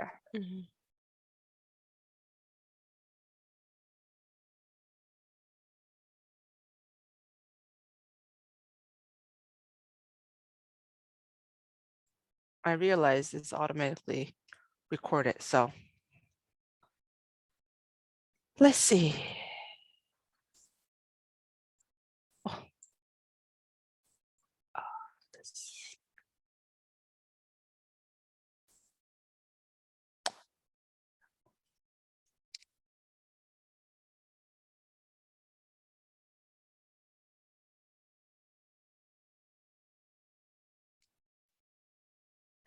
Mm-hmm. I realize it's automatically recorded, so let's see. Oh.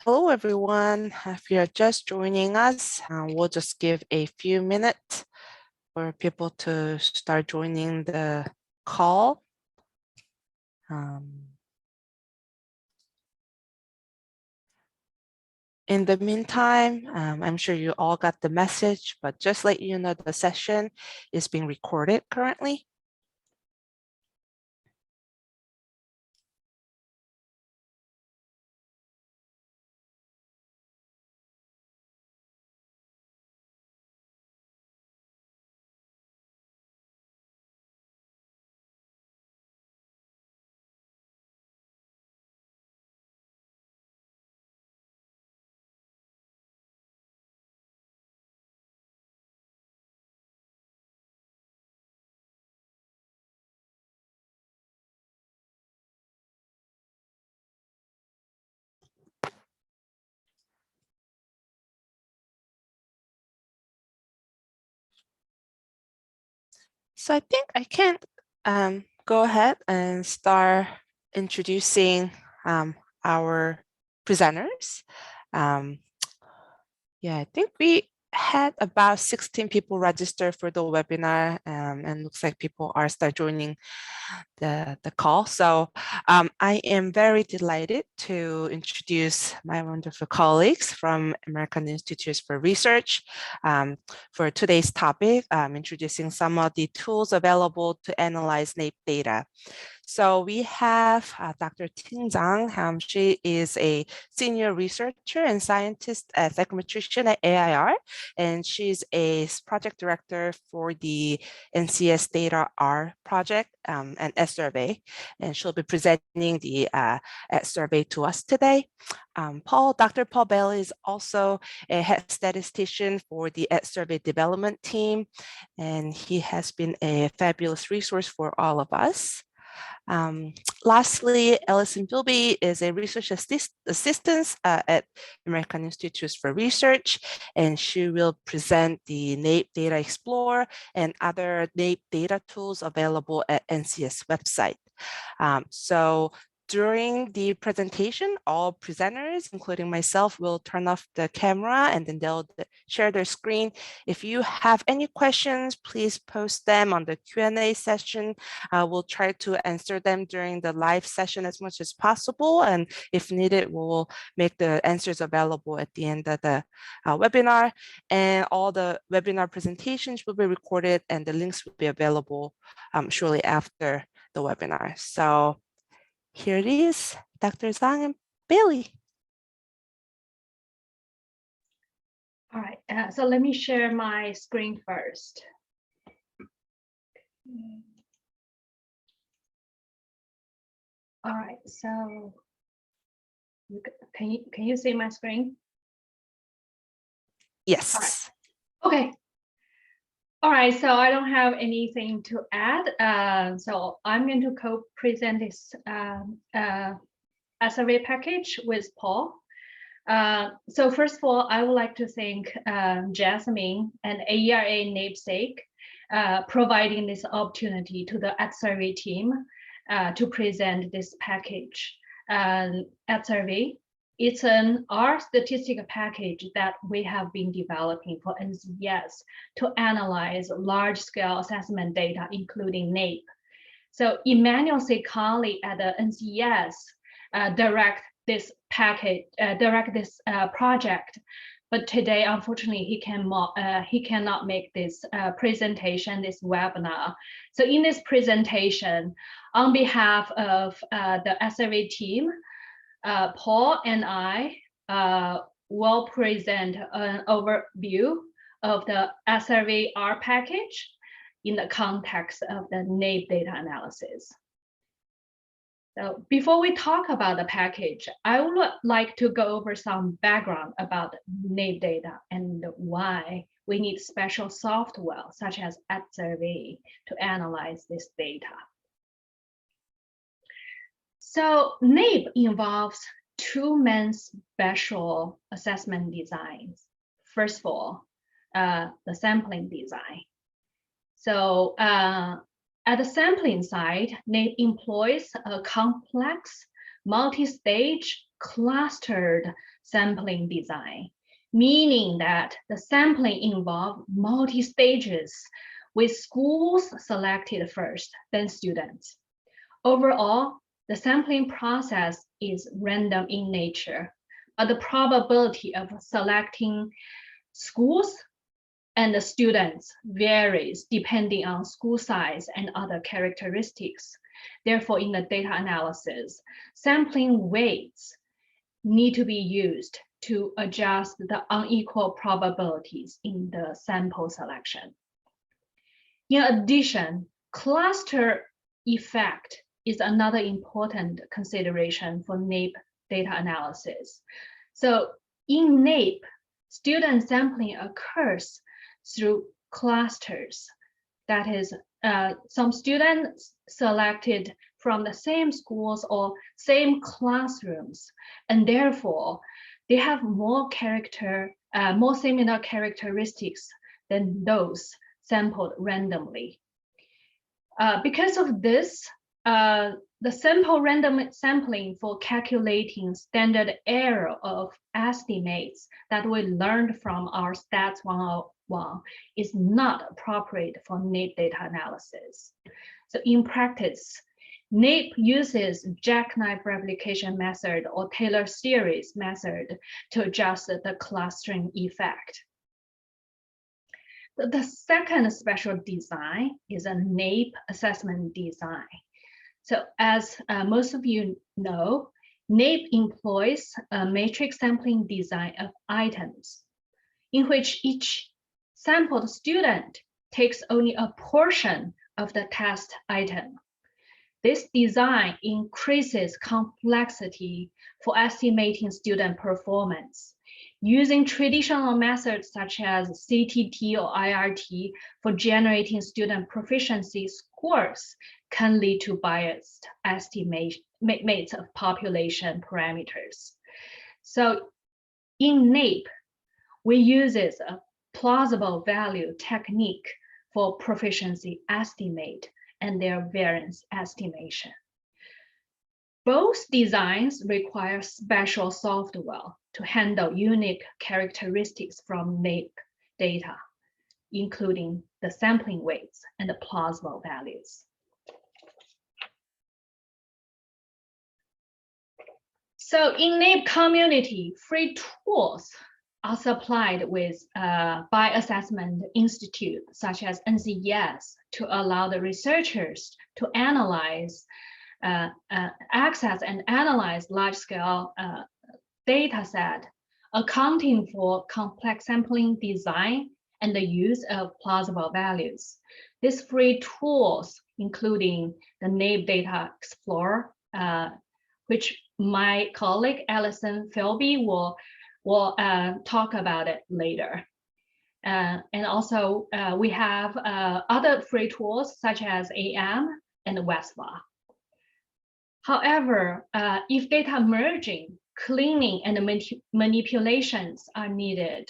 Hello, everyone. If you're just joining us, we'll just give a few minutes for people to start joining the call. In the meantime, I'm sure you all got the message, but just let you know the session is being recorded currently. So I think I can go ahead and start introducing our presenters. Yeah, I think we had about 16 people register for the webinar, and looks like people are start joining the call. So I am very delighted to introduce my wonderful colleagues from American Institutes for Research for today's topic, introducing some of the tools available to analyze NAEP data. So we have Dr. Ting Zhang. She is a senior researcher and scientist at psychometrician at AERA, and she's a project director for the NCES Data R project and EdSurvey, and she'll be presenting the EdSurvey to us today. Dr. Paul Bailey is also a head statistician for the EdSurvey development team, and he has been a fabulous resource for all of us. Lastly, Alison Filbey is a research assistant at American Institutes for Research, and she will present the NAEP Data Explorer and other NAEP data tools available at NCES website. So during the presentation, all presenters, including myself, will turn off the camera and then they'll share their screen. If you have any questions, please post them on the Q&A session. We'll try to answer them during the live session as much as possible. And if needed, we'll make the answers available at the end of the webinar. And all the webinar presentations will be recorded and the links will be available shortly after the webinar. So here it is, Dr. Zhang and Bailey. All right, so let me share my screen first. All right, so can you see my screen? Yes. All right. Okay. All right, so I don't have anything to add. So I'm going to co-present this survey package with Paul. So first of all, I would like to thank Jasmine and AERA NAEP SIG providing this opportunity to the EdSurvey team to present this package. EdSurvey, it's an R statistical package that we have been developing for NCES to analyze large-scale assessment data, including NAEP. So Emmanuel Sekali at the NCES direct this project, but today, unfortunately, he cannot make this presentation, this webinar. So in this presentation, on behalf of the EdSurvey team, Paul and I will present an overview of the EdSurvey R package in the context of the NAEP data analysis. So before we talk about the package, I would like to go over some background about NAEP data and why we need special software such as EdSurvey to analyze this data. So NAEP involves two main special assessment designs. First of all, the sampling design. So at the sampling side, NAEP employs a complex, multi-stage, clustered sampling design, meaning that the sampling involves multi-stages with schools selected first, then students. Overall, the sampling process is random in nature, but the probability of selecting schools and the students varies depending on school size and other characteristics. Therefore, in the data analysis, sampling weights need to be used to adjust the unequal probabilities in the sample selection. In addition, cluster effect is another important consideration for NAEP data analysis. So in NAEP, student sampling occurs through clusters. That is, some students selected from the same schools or same classrooms, and therefore they have more similar characteristics than those sampled randomly. Because of this, the sample random sampling for calculating standard error of estimates that we learned from our Stats 101 is not appropriate for NAEP data analysis. So in practice, NAEP uses jackknife replication method or Taylor series method to adjust the clustering effect. The second special design is a NAEP assessment design. So as most of you know, NAEP employs a matrix sampling design of items in which each sampled student takes only a portion of the test item. This design increases complexity for estimating student performance. Using traditional methods such as CTT or IRT for generating student proficiency scores can lead to biased estimates of population parameters. So in NAEP, we use a plausible value technique for proficiency estimate and their variance estimation. Both designs require special software to handle unique characteristics from NAEP data, including the sampling weights and the plausible values. So in NAEP community, free tools are supplied by assessment institute such as NCES to allow the researchers to analyze, access and analyze large-scale data set, accounting for complex sampling design and the use of plausible values. These free tools, including the NAEP Data Explorer, which my colleague Alison Filbey will talk about it later. And also we have other free tools such as AM and WESVA. However, if data merging, cleaning, and manipulations are needed,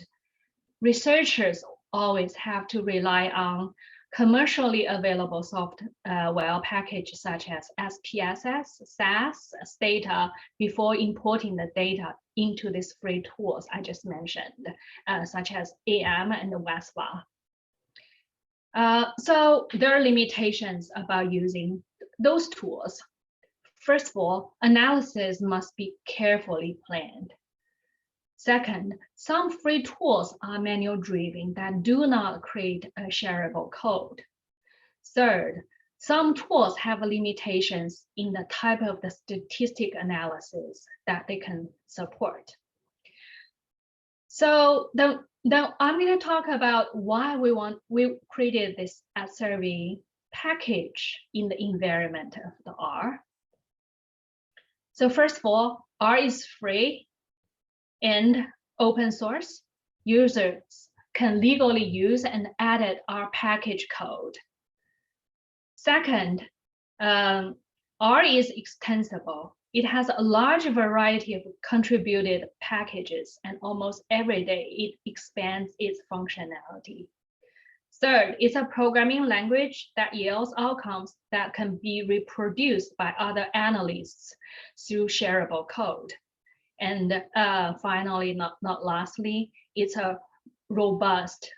researchers always have to rely on commercially available software packages such as SPSS, SAS, Stata before importing the data into these free tools I just mentioned, such as AM and WESVA. So there are limitations about using those tools. First of all, analysis must be carefully planned. Second, some free tools are manual driven that do not create a shareable code. Third, some tools have limitations in the type of the statistic analysis that they can support. So then I'm going to talk about why we created this EdSurvey package in the environment of the R. So first of all, R is free and open source. Users can legally use and edit our package code. Second, R is extensible. It has a large variety of contributed packages, and almost every day it expands its functionality. Third, it's a programming language that yields outcomes that can be reproduced by other analysts through shareable code. And finally, not lastly, it's a robust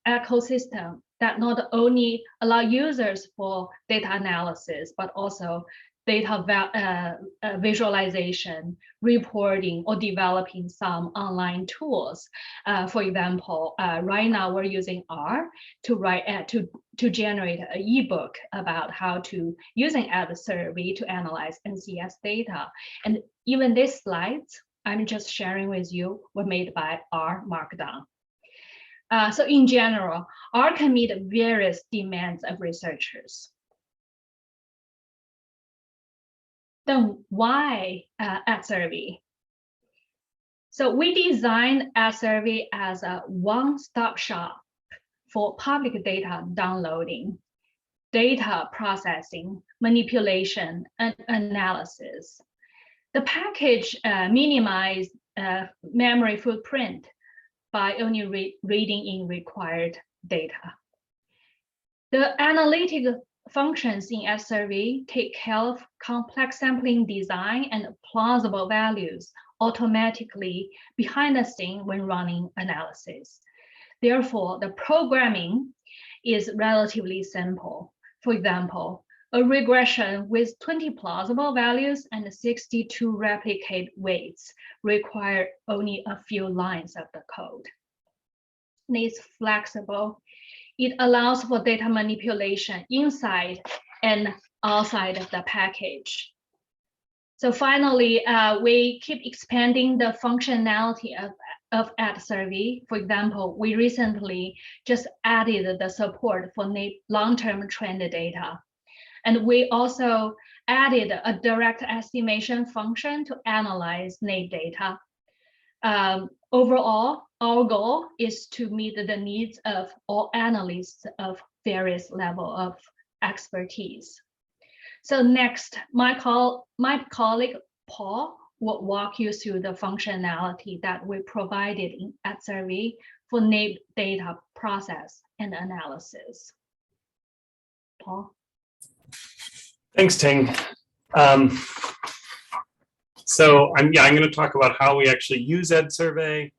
ecosystem that not only allow users for data analysis, but also data visualization, reporting, or developing some online tools. For example, right now we're using R to write to generate an ebook about how to using EdSurvey to analyze NCES data. And even these slides I'm just sharing with you were made by R Markdown. So in general, R can meet various demands of researchers. Then why EdSurvey? So we designed EdSurvey as a one-stop shop for public data downloading, data processing, manipulation, and analysis. The package minimizes memory footprint by only reading in required data. The analytic functions in EdSurvey take care of complex sampling design and plausible values automatically behind the scene when running analysis. Therefore, the programming is relatively simple. For example, a regression with 20 plausible values and 62 replicate weights require only a few lines of the code. And it's flexible. It allows for data manipulation inside and outside of the package. So finally, we keep expanding the functionality of EdSurvey. For example, we recently just added the support for NAEP long-term trend data. And we also added a direct estimation function to analyze NAEP data. Overall, our goal is to meet the needs of all analysts of various levels of expertise. So next, my colleague Paul will walk you through the functionality that we provided in EdSurvey for NAEP data process and analysis. Paul. Thanks, Ting. So I'm going to talk about how we actually use EdSurvey,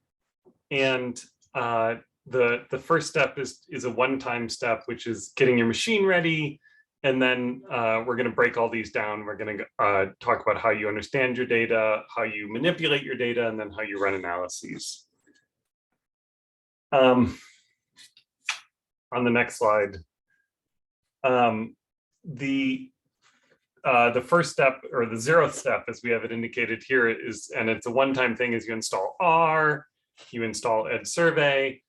and the first step is a one-time step, which is getting your machine ready, and then we're going to break all these down. We're going to talk about how you understand your data, how you manipulate your data, and then how you run analyses. On the next slide, the first step, or the 0th step, as we have it indicated here, is, and it's a one-time thing, is you install R, you install EdSurvey,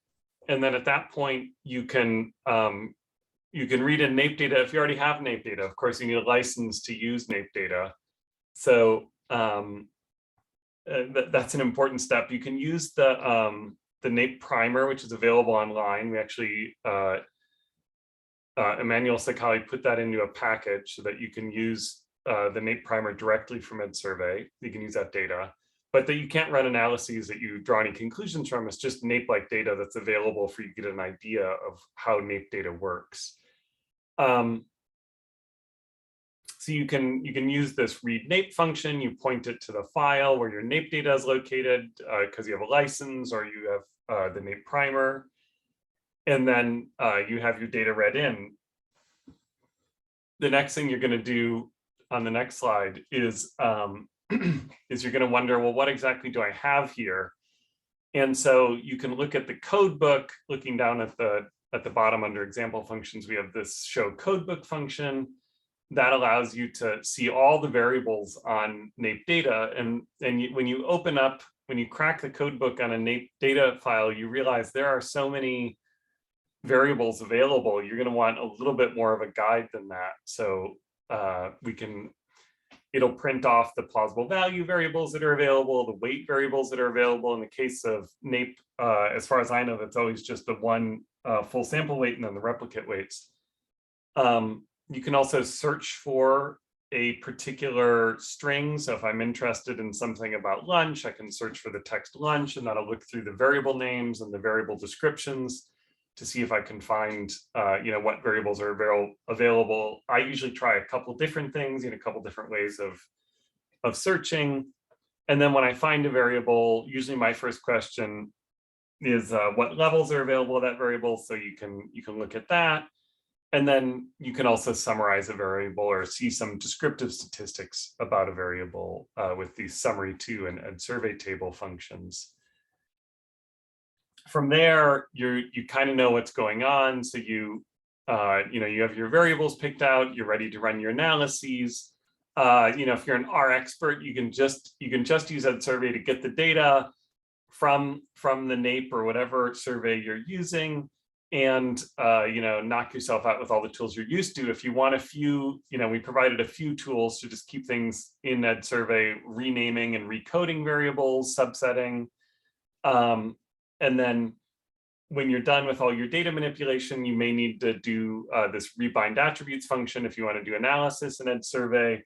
and then at that point you can read in NAEP data. If you already have NAEP data, of course, you need a license to use NAEP data. So that's an important step. You can use the NAEP primer, which is available online. We actually Emmanuel Sakali put that into a package so that you can use the NAEP primer directly from EdSurvey. You can use that data, but that you can't run analyses that you draw any conclusions from. It's just NAEP-like data that's available for you to get an idea of how NAEP data works. So you can use this read NAEP function. You point it to the file where your NAEP data is located because you have a license or you have the NAEP primer. And then you have your data read in. The next thing you're going to do on the next slide is you're going to wonder, well, what exactly do I have here? And so you can look at the code book. Looking down at the bottom under example functions, we have this show codebook function that allows you to see all the variables on NAEP data. And when you open up when you crack the code book on a NAEP data file, you realize there are so many variables available. You're going to want a little bit more of a guide than that. So it'll print off the plausible value variables that are available, the weight variables that are available. In the case of NAEP, as far as I know, that's always just the one full sample weight and then the replicate weights. You can also search for a particular string. So if I'm interested in something about lunch, I can search for the text lunch, and that'll look through the variable names and the variable descriptions to see if I can find, what variables are available. I usually try a couple different things in a couple different ways of searching. And then when I find a variable, usually my first question is what levels are available of that variable. So you can look at that. And then you can also summarize a variable or see some descriptive statistics about a variable with these summary to and EdSurvey table functions. From there, you kind of know what's going on. So you have your variables picked out, you're ready to run your analyses. If you're an R expert, you can just use EdSurvey to get the data from the NAEP or whatever survey you're using, and knock yourself out with all the tools you're used to. If you want a few, we provided a few tools to just keep things in EdSurvey, renaming and recoding variables, subsetting. And then when you're done with all your data manipulation, you may need to do this rebind attributes function if you want to do analysis in EdSurvey.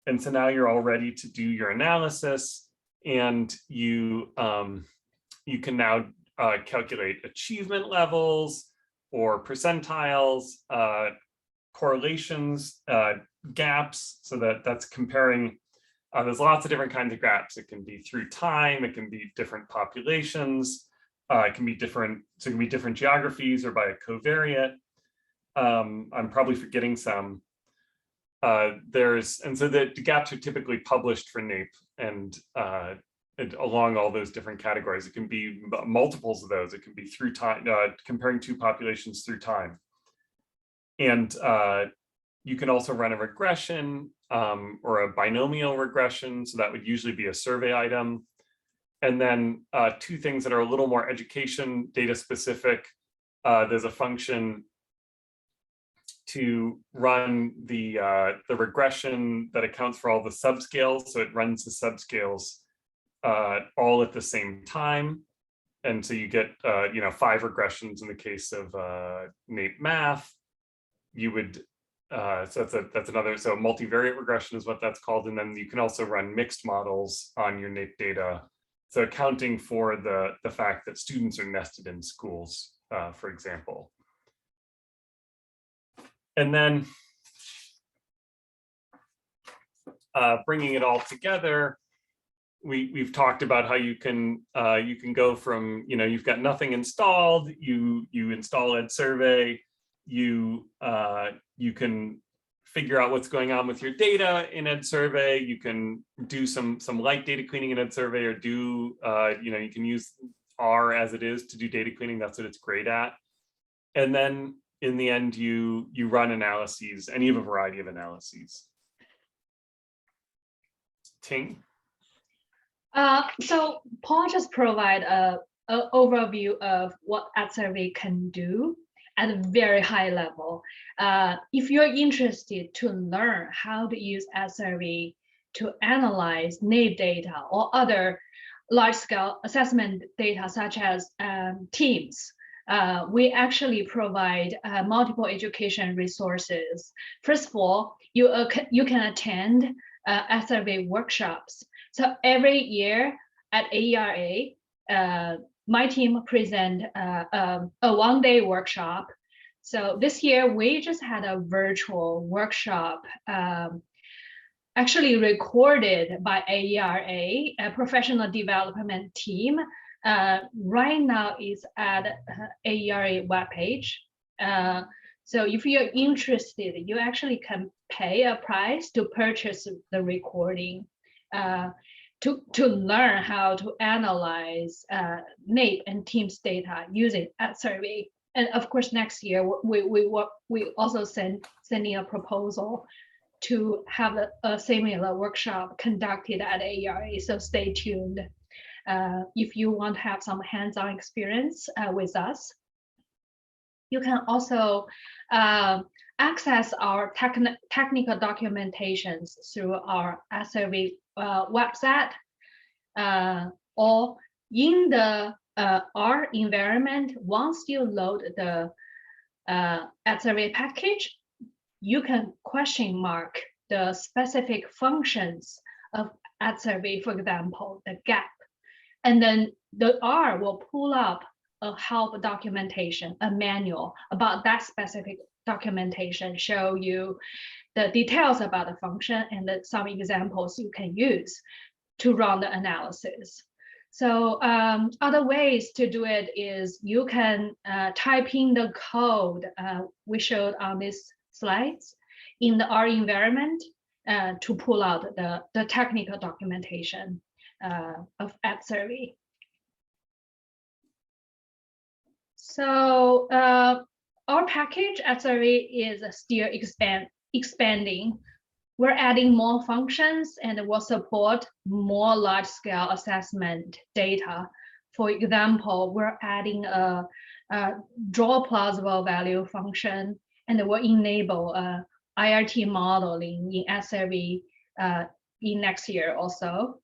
And so now you're all ready to do your analysis, and you can now calculate achievement levels or percentiles, correlations, gaps. So that's comparing. There's lots of different kinds of gaps. It can be through time. It can be different populations. It can be different. So it can be different geographies or by a covariate. I'm probably forgetting some. And so the gaps are typically published for NAEP and along all those different categories. It can be multiples of those. It can be through time, comparing two populations through time. And you can also run a regression or a binomial regression. So that would usually be a survey item. And then two things that are a little more education data specific. There's a function to run the regression that accounts for all the subscales. So it runs the subscales all at the same time. And so you get 5 regressions in the case of NAEP math. You would so that's another, so multivariate regression is what that's called. And then you can also run mixed models on your NAEP data. So accounting for the fact that students are nested in schools, for example. And then bringing it all together, we've talked about how you can go from, you've got nothing installed, you install EdSurvey, you can figure out what's going on with your data in EdSurvey. You can do some light data cleaning in EdSurvey, or do you can use R as it is to do data cleaning. That's what it's great at. And then in the end, you run analyses, and you have a variety of analyses. Ting? So Paul just provide an overview of what EdSurvey can do at a very high level. If you're interested to learn how to use EdSurvey to analyze NAEP data or other large-scale assessment data, such as teams, we actually provide multiple education resources. First of all, you can attend EdSurvey workshops. So every year at AERA, my team present a one-day workshop. So this year we just had a virtual workshop, actually recorded by AERA, a professional development team. Right now is at AERA webpage. So if you're interested, you actually can pay a price to purchase the recording. To learn how to analyze NAEP and Teams data using EdSurvey. And of course, next year we also sending a proposal to have a similar workshop conducted at AERA. So stay tuned. if you want to have some hands-on experience with us. You can also access our technical documentations through our EdSurvey website, or in the R environment. Once you load the EdSurvey package, you can question mark the specific functions of EdSurvey, for example, the gap, and then the R will pull up a help documentation, a manual about that specific documentation, show you the details about the function and some examples you can use to run the analysis. So other ways to do it is you can type in the code we showed on these slides in the R environment to pull out the technical documentation of EdSurvey. So our package EdSurvey is still expanding. We're adding more functions and will support more large-scale assessment data. For example, we're adding a draw plausible value function, and will enable IRT modeling in EdSurvey in next year also.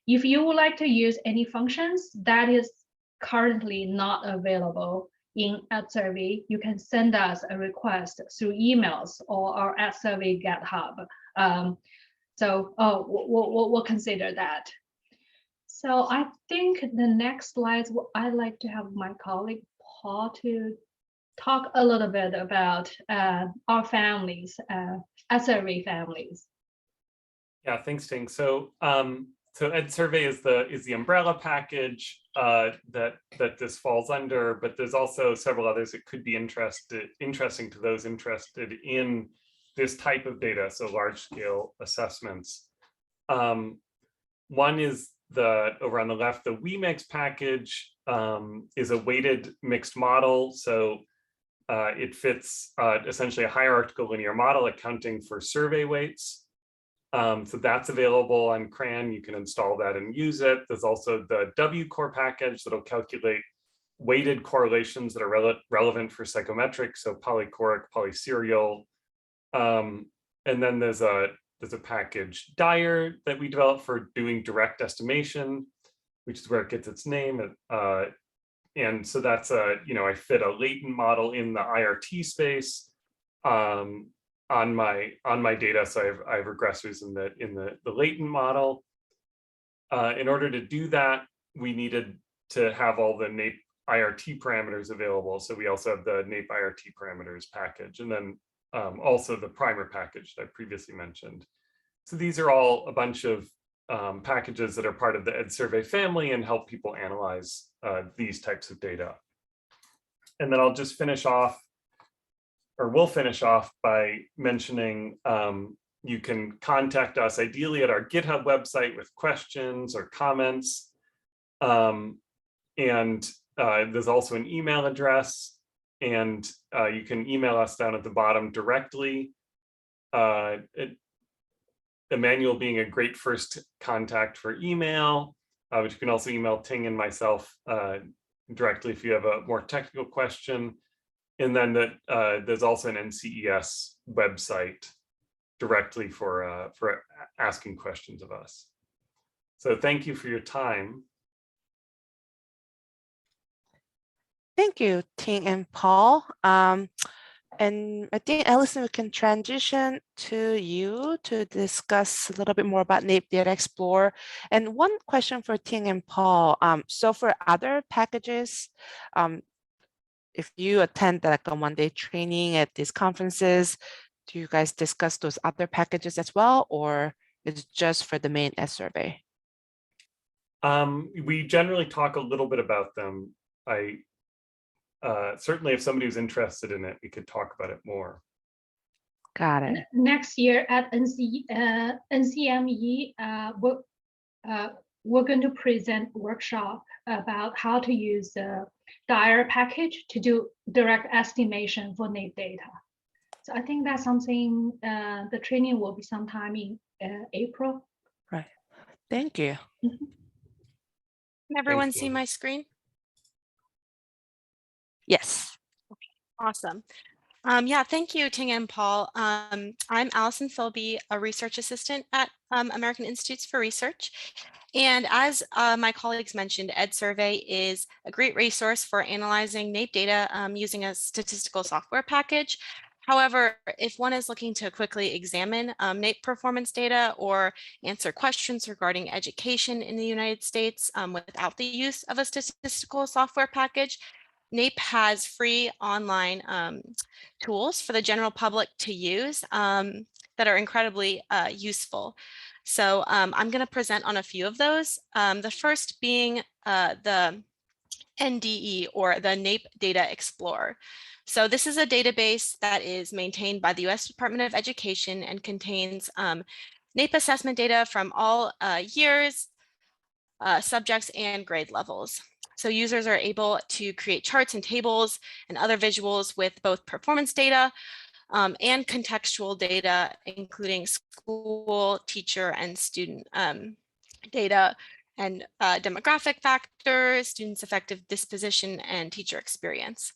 If you would like to use any functions that is currently not available in EdSurvey, you can send us a request through emails or our EdSurvey GitHub. We'll consider that. So I think the next slides, I'd like to have my colleague Paul to talk a little bit about our families, EdSurvey families. Yeah, thanks, Ting. So EdSurvey is the umbrella package that this falls under, but there's also several others that could be interesting to those interested in this type of data, so large-scale assessments. One is over on the left, the WeMix package is a weighted mixed model. So it fits essentially a hierarchical linear model accounting for survey weights. So that's available on CRAN. You can install that and use it. There's also the WCore package that'll calculate weighted correlations that are relevant for psychometrics, so polychoric, polyserial. And then there's a package DIRE that we developed for doing direct estimation, which is where it gets its name. And so that's I fit a latent model in the IRT space on my data, so I have regressors in the latent model. In order to do that, we needed to have all the NAEP IRT parameters available. So we also have the NAEP IRT parameters package, and then also the primer package that I previously mentioned. So these are all a bunch of packages that are part of the EdSurvey family and help people analyze these types of data. And then I'll just finish off, or we'll finish off by mentioning you can contact us ideally at our GitHub website with questions or comments. And there's also an email address, and you can email us down at the bottom directly. Emmanuel being a great first contact for email, but you can also email Ting and myself directly if you have a more technical question. And then there's also an NCES website directly for asking questions of us. So thank you for your time. Thank you, Ting and Paul. And I think, Alison, we can transition to you to discuss a little bit more about NAEP Data Explorer. And one question for Ting and Paul. So for other packages, if you attend like a one-day training at these conferences, do you guys discuss those other packages as well, or is it just for the main EdSurvey? We generally talk a little bit about them. Certainly, if somebody who's interested in it, we could talk about it more. Got it. Next year at NCME, we're going to present a workshop about how to use the DIRE package to do direct estimation for NAEP data. So I think that's something, the training will be sometime in April. Right. Thank you. Mm-hmm. Can everyone Thanks, see Jordan. my screen? Yes. Awesome. Yeah, thank you, Ting and Paul. I'm Alison Filbey, a research assistant at American Institutes for Research. And as my colleagues mentioned, EdSurvey is a great resource for analyzing NAEP data using a statistical software package. However, if one is looking to quickly examine NAEP performance data or answer questions regarding education in the United States without the use of a statistical software package, NAEP has free online tools for the general public to use that are incredibly useful. So I'm going to present on a few of those. The first being the NDE, or the NAEP Data Explorer. So this is a database that is maintained by the U.S. Department of Education and contains NAEP assessment data from all years, subjects, and grade levels. So users are able to create charts and tables and other visuals with both performance data and contextual data, including school, teacher, and student data, and demographic factors, students' effective disposition, and teacher experience.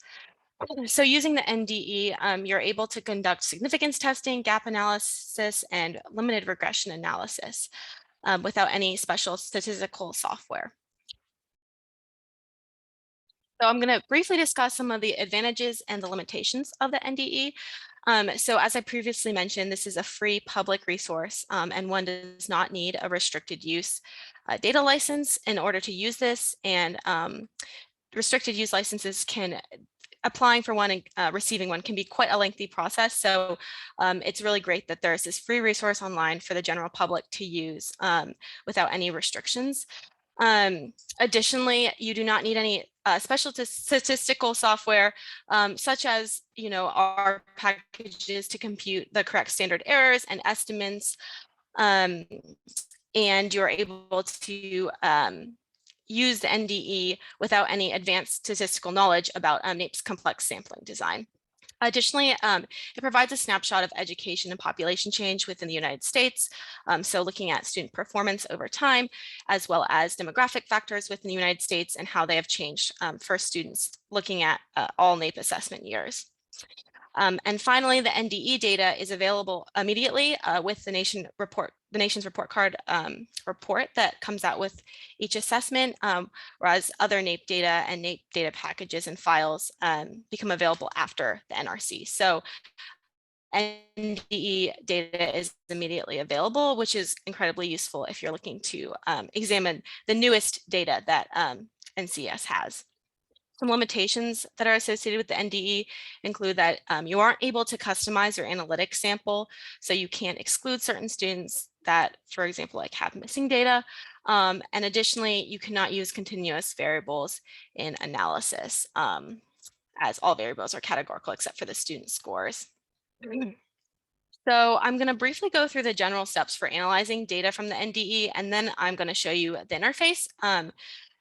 So using the NDE, you're able to conduct significance testing, gap analysis, and limited regression analysis without any special statistical software. So I'm going to briefly discuss some of the advantages and the limitations of the NDE. So as I previously mentioned, this is a free public resource and one does not need a restricted use data license in order to use this, and restricted use licenses applying for one and receiving one can be quite a lengthy process. So it's really great that there's this free resource online for the general public to use without any restrictions. Additionally, you do not need any special statistical software, such as, our packages to compute the correct standard errors and estimates. And you're able to use the NDE without any advanced statistical knowledge about NAEP's complex sampling design. Additionally, it provides a snapshot of education and population change within the United States. So looking at student performance over time, as well as demographic factors within the United States and how they have changed for students looking at all NAEP assessment years. And finally, the NDE data is available immediately with the nation's report card report that comes out with each assessment, whereas other NAEP data and NAEP data packages and files become available after the NRC. So NDE data is immediately available, which is incredibly useful if you're looking to examine the newest data that NCES has. Some limitations that are associated with the NDE include that you aren't able to customize your analytic sample, so you can't exclude certain students that, for example, like have missing data. And additionally, you cannot use continuous variables in analysis, as all variables are categorical except for the student scores. So I'm going to briefly go through the general steps for analyzing data from the NDE, and then I'm going to show you the interface,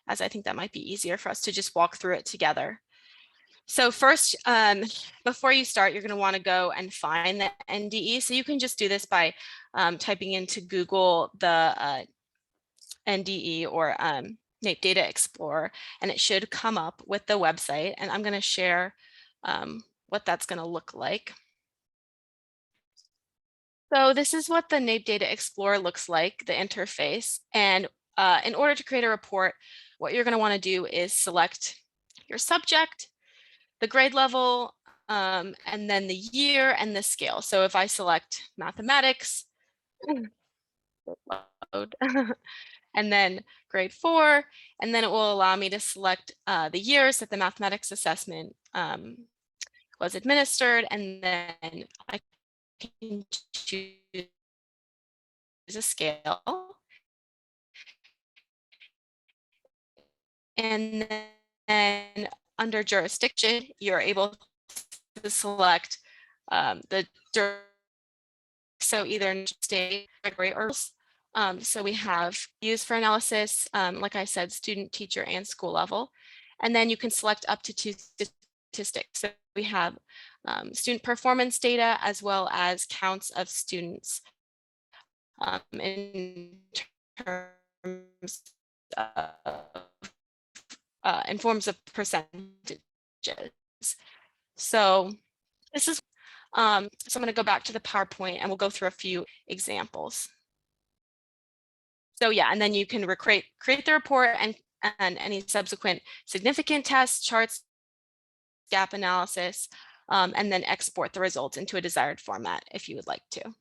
as I think that might be easier for us to just walk through it together. So first, before you start, you're going to want to go and find the NDE. So you can just do this by typing into Google the NDE or NAEP Data Explorer, and it should come up with the website. And I'm going to share what that's going to look like. So this is what the NAEP Data Explorer looks like, the interface. And in order to create a report, what you're going to want to do is select your subject, the grade level, and then the year and the scale. So if I select mathematics, and then grade 4, and then it will allow me to select the years that the mathematics assessment was administered, and then I can choose a scale. And then under jurisdiction, you're able to select the so either state, category, or so we have used for analysis, like I said, student, teacher, and school level. And then you can select up to 2 statistics. So we have student performance data as well as counts of students in terms in forms of percentages. So this is, so I'm going to go back to the PowerPoint and we'll go through a few examples. So yeah, and then you can create the report and any subsequent significant tests, charts, gap analysis, and then export the results into a desired format if you would like to.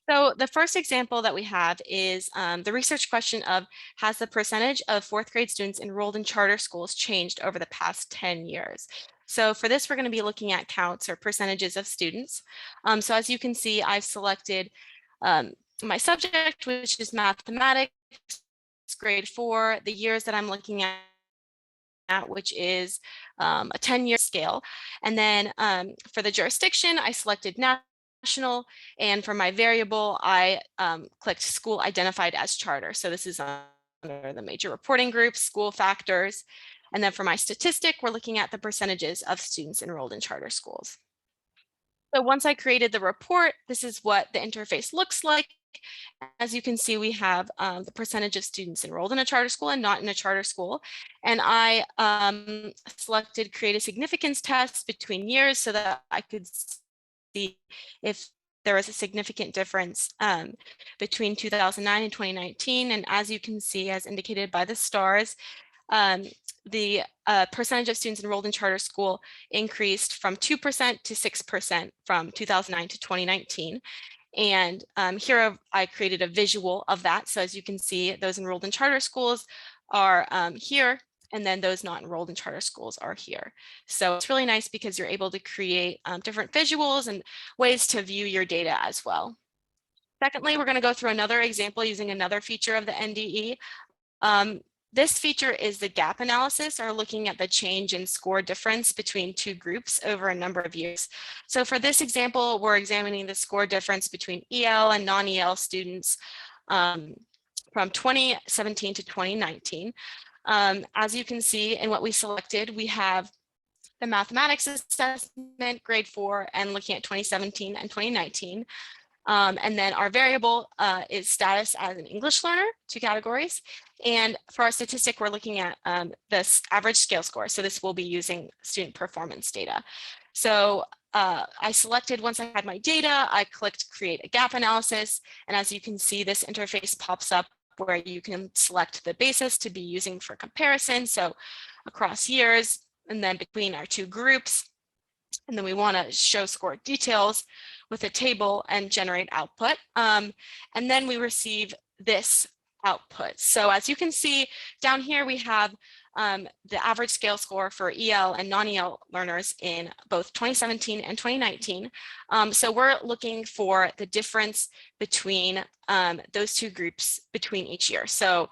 So the first example that we have is the research question of, has the percentage of fourth grade students enrolled in charter schools changed over the past 10 years? So for this, we're going to be looking at counts or percentages of students. So as you can see, I've selected my subject, which is mathematics, grade 4, the years that I'm looking at, which is a 10-year scale. And then for the jurisdiction, I selected national, and for my variable, I clicked school identified as charter. So this is under the major reporting groups, school factors. And then for my statistic, we're looking at the percentages of students enrolled in charter schools. So once I created the report, this is what the interface looks like. As you can see, we have the percentage of students enrolled in a charter school and not in a charter school. And I selected create a significance test between years so that I could see if there was a significant difference between 2009 and 2019. And as you can see, as indicated by the stars, the percentage of students enrolled in charter school increased from 2% to 6% from 2009 to 2019. And here I created a visual of that. So as you can see, those enrolled in charter schools are here, and then those not enrolled in charter schools are here. So it's really nice because you're able to create different visuals and ways to view your data as well. Secondly, we're going to go through another example using another feature of the NDE. This feature is the gap analysis, or looking at the change in score difference between two groups over a number of years. So for this example, we're examining the score difference between EL and non-EL students from 2017 to 2019. As you can see in what we selected, we have the mathematics assessment, grade 4, and looking at 2017 and 2019. And then our variable is status as an English learner, 2 categories. And for our statistic, we're looking at this average scale score. So this will be using student performance data. So I selected, once I had my data, I clicked create a gap analysis. And as you can see, this interface pops up where you can select the basis to be using for comparison. So across years, and then between our 2 groups. And then we want to show score details with a table and generate output. And then we receive this output. So as you can see down here, we have the average scale score for EL and non-EL learners in both 2017 and 2019. So we're looking for the difference between those 2 groups between each year. So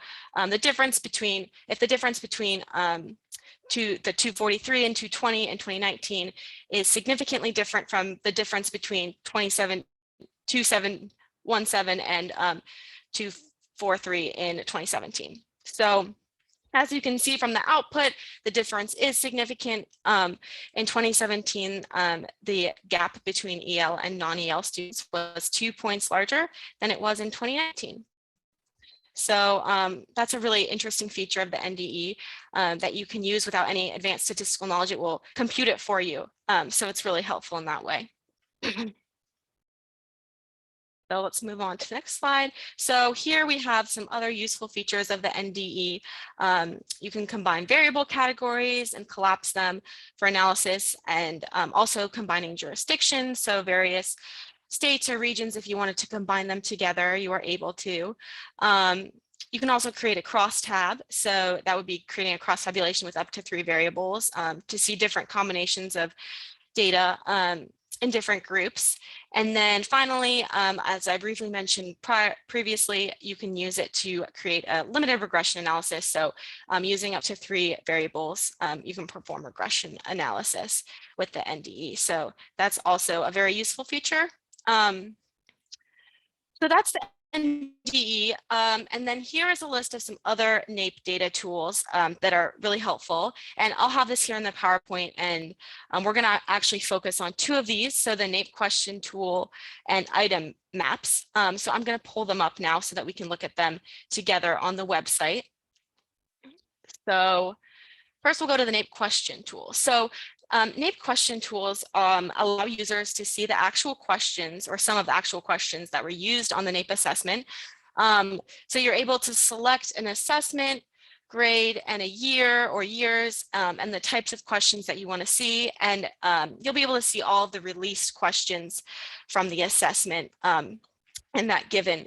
the difference between, if the difference between to the 243 and 220 in 2019 is significantly different from the difference between 2717 and 243 in 2017. So as you can see from the output, the difference is significant. In 2017, the gap between EL and non-EL students was 2 points larger than it was in 2019. So that's a really interesting feature of the NDE that you can use without any advanced statistical knowledge. It will compute it for you. So it's really helpful in that way. So let's move on to the next slide. So here we have some other useful features of the NDE. You can combine variable categories and collapse them for analysis, and also combining jurisdictions. So various states or regions, if you wanted to combine them together, you are able to. You can also create a cross tab. So that would be creating a cross tabulation with up to 3 variables to see different combinations of data in different groups. And then finally, as I briefly mentioned previously, you can use it to create a limited regression analysis. So using up to 3 variables, you can perform regression analysis with the NDE. So that's also a very useful feature. So that's the NDE, and then here is a list of some other NAEP data tools that are really helpful. And I'll have this here in the PowerPoint, and we're going to actually focus on two of these. So the NAEP question tool and item maps. So I'm going to pull them up now so that we can look at them together on the website. So first we'll go to the NAEP question tool. So NAEP question tools allow users to see the actual questions or some of the actual questions that were used on the NAEP assessment. So you're able to select an assessment, grade, and a year or years, and the types of questions that you want to see. And you'll be able to see all of the released questions from the assessment in that given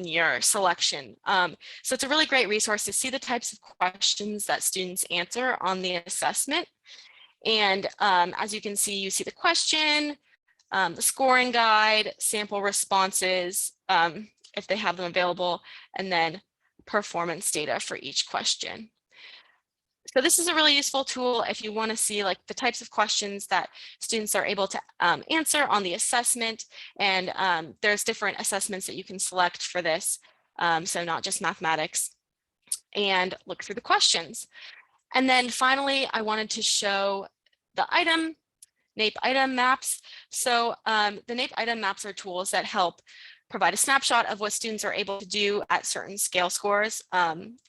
year selection. So it's a really great resource to see the types of questions that students answer on the assessment. And as you can see, you see the question, the scoring guide, sample responses, if they have them available, and then performance data for each question. So this is a really useful tool if you want to see like the types of questions that students are able to answer on the assessment. And there's different assessments that you can select for this. So not just mathematics, and look through the questions. And then finally, I wanted to show the NAEP item maps. So the NAEP item maps are tools that help provide a snapshot of what students are able to do at certain scale scores and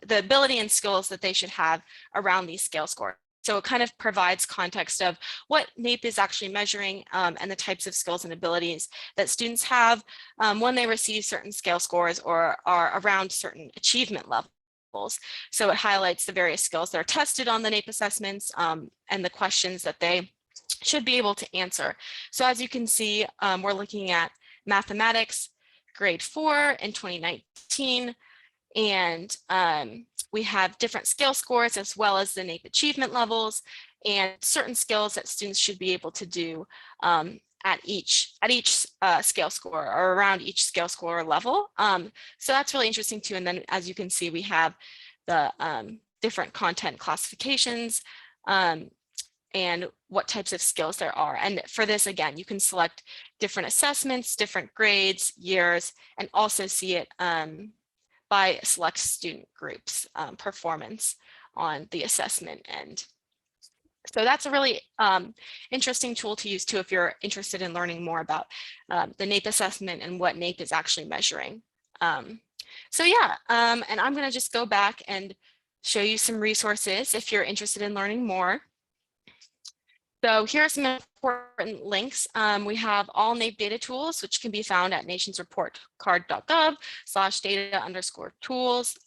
the ability and skills that they should have around these scale scores. So it kind of provides context of what NAEP is actually measuring and the types of skills and abilities that students have when they receive certain scale scores or are around certain achievement levels. So it highlights the various skills that are tested on the NAEP assessments and the questions that they should be able to answer. So as you can see, we're looking at mathematics, grade 4 in 2019, and we have different scale scores as well as the NAEP achievement levels and certain skills that students should be able to do at each scale score or around each scale score level. So that's really interesting too. And then as you can see, we have the different content classifications and what types of skills there are. And for this, again, you can select different assessments, different grades, years, and also see it by select student groups performance on the assessment end. So that's a really interesting tool to use too if you're interested in learning more about the NAEP assessment and what NAEP is actually measuring. So yeah, and I'm going to just go back and show you some resources if you're interested in learning more. So here are some important links. We have all NAEP data tools, which can be found at nationsreportcard.gov/data_tools.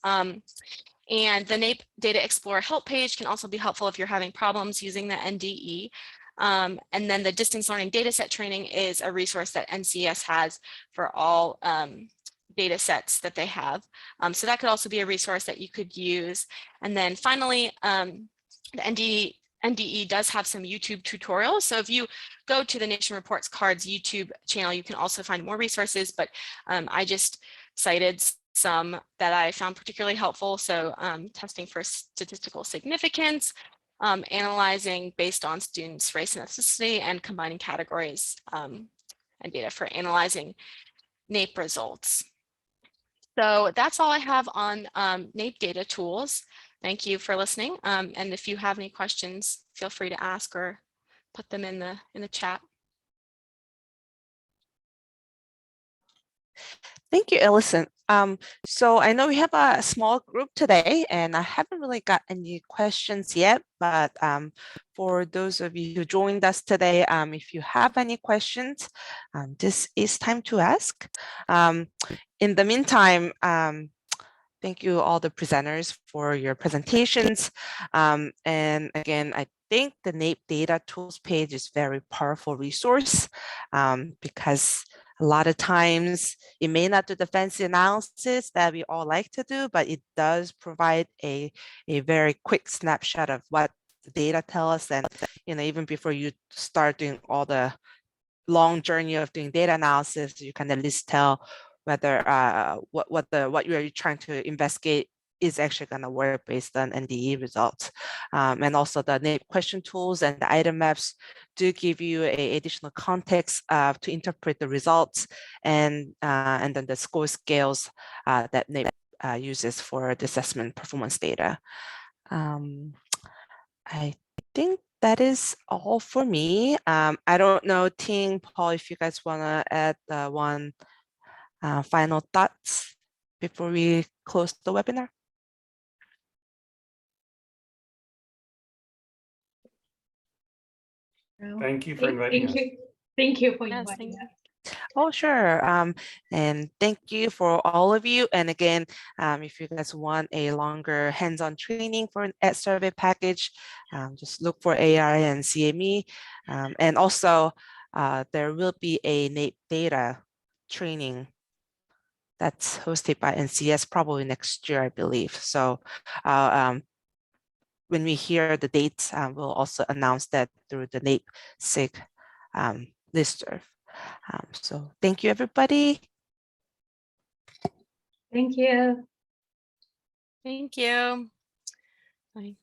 And the NAEP Data Explorer help page can also be helpful if you're having problems using the NDE. And then the distance learning dataset training is a resource that NCES has for all data sets that they have. So that could also be a resource that you could use. And then finally, the NDE does have some YouTube tutorials. So if you go to the Nation Reports Cards YouTube channel, you can also find more resources, but I just cited some that I found particularly helpful. So testing for statistical significance, analyzing based on students' race and ethnicity, and combining categories and data for analyzing NAEP results. So that's all I have on NAEP data tools. Thank you for listening. And if you have any questions, feel free to ask or put them in the chat. Thank you, Alison. So I know we have a small group today, and I haven't really got any questions yet, but for those of you who joined us today, if you have any questions, this is time to ask. In the meantime, thank you all the presenters for your presentations. And again, I think the NAEP Data Tools page is a very powerful resource because a lot of times it may not do the fancy analysis that we all like to do, but it does provide a very quick snapshot of what the data tell us. And even before you start doing all the long journey of doing data analysis, you can at least tell whether what you are trying to investigate is actually going to work based on NDE results. And also the NAEP question tools and the item maps do give you a additional context to interpret the results, and then the score scales that NAEP uses for the assessment performance data. I think that is all for me. I don't know, Ting, Paul, if you guys want to add one final thoughts before we close the webinar. Thank you for inviting us. Thank you for Yes, inviting thank us. Oh, sure. And thank you for all of you. And again, if you guys want a longer hands-on training for an EdSurvey package, just look for AERA and CME. And also, there will be a NAEP data training that's hosted by NCES probably next year, I believe. So when we hear the dates, we'll also announce that through the NAEP SIG listserv. So thank you, everybody. Thank you. Thank you. Bye.